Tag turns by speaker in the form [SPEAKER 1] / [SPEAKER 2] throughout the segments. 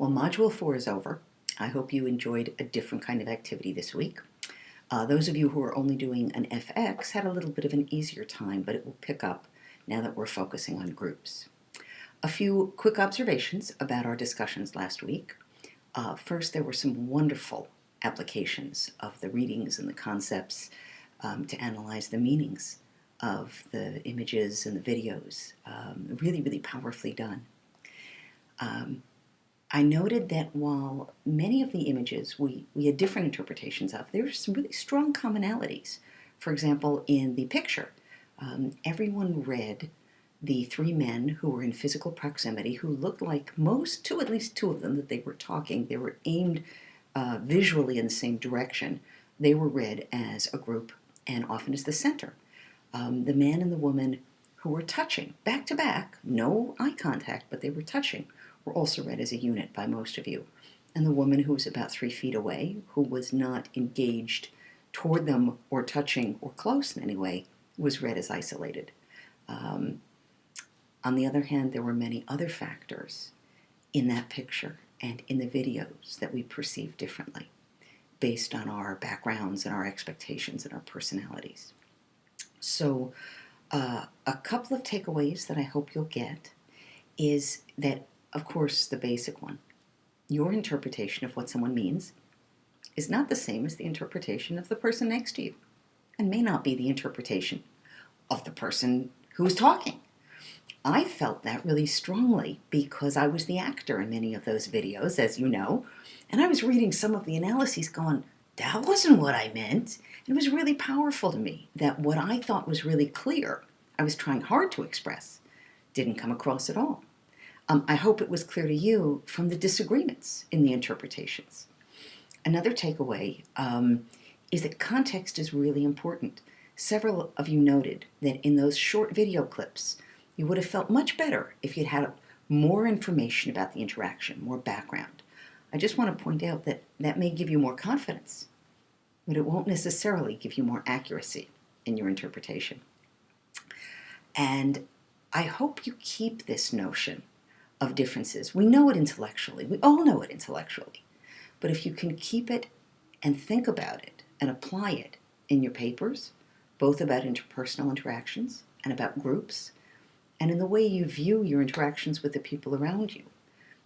[SPEAKER 1] Well, Module 4 is over. I hope you enjoyed a different kind of activity this week. Those of you who are only doing an FX had a little bit of an easier time, but it will pick up now that we're focusing on groups. A few quick observations about our discussions last week. First, there were some wonderful applications of the readings and the concepts to analyze the meanings of the images and the videos. Really, really powerfully done. I noted that while many of the images we had different interpretations of, there were some really strong commonalities. For example, in the picture, everyone read the three men who were in physical proximity who looked like to at least two of them, that they were talking. They were aimed visually in the same direction. They were read as a group and often as the center. The man and the woman who were touching, back to back, no eye contact, but they were touching, were also read as a unit by most of you. And the woman who was about 3 feet away, who was not engaged toward them or touching or close in any way, was read as isolated. On the other hand, there were many other factors in that picture and in the videos that we perceive differently based on our backgrounds and our expectations and our personalities. So a couple of takeaways that I hope you'll get is that, of course, the basic one, your interpretation of what someone means is not the same as the interpretation of the person next to you, and may not be the interpretation of the person who's talking. I felt that really strongly because I was the actor in many of those videos, as you know, and I was reading some of the analyses going, that wasn't what I meant. It was really powerful to me that what I thought was really clear, I was trying hard to express, didn't come across at all. I hope it was clear to you from the disagreements in the interpretations. Another takeaway is that context is really important. Several of you noted that in those short video clips, you would have felt much better if you'd had more information about the interaction, more background. I just want to point out that that may give you more confidence, but it won't necessarily give you more accuracy in your interpretation. And I hope you keep this notion of differences. We know it intellectually. We all know it intellectually. But if you can keep it and think about it and apply it in your papers, both about interpersonal interactions and about groups, and in the way you view your interactions with the people around you,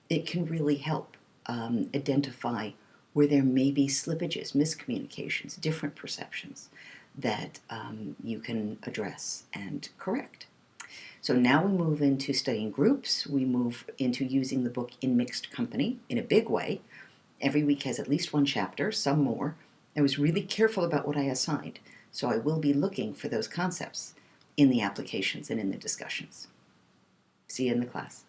[SPEAKER 1] it can really help identify where there may be slippages, miscommunications, different perceptions that you can address and correct. So now we move into studying groups. We move into using the book in mixed company in a big way. Every week has at least one chapter, some more. I was really careful about what I assigned, so I will be looking for those concepts in the applications and in the discussions. See you in the class.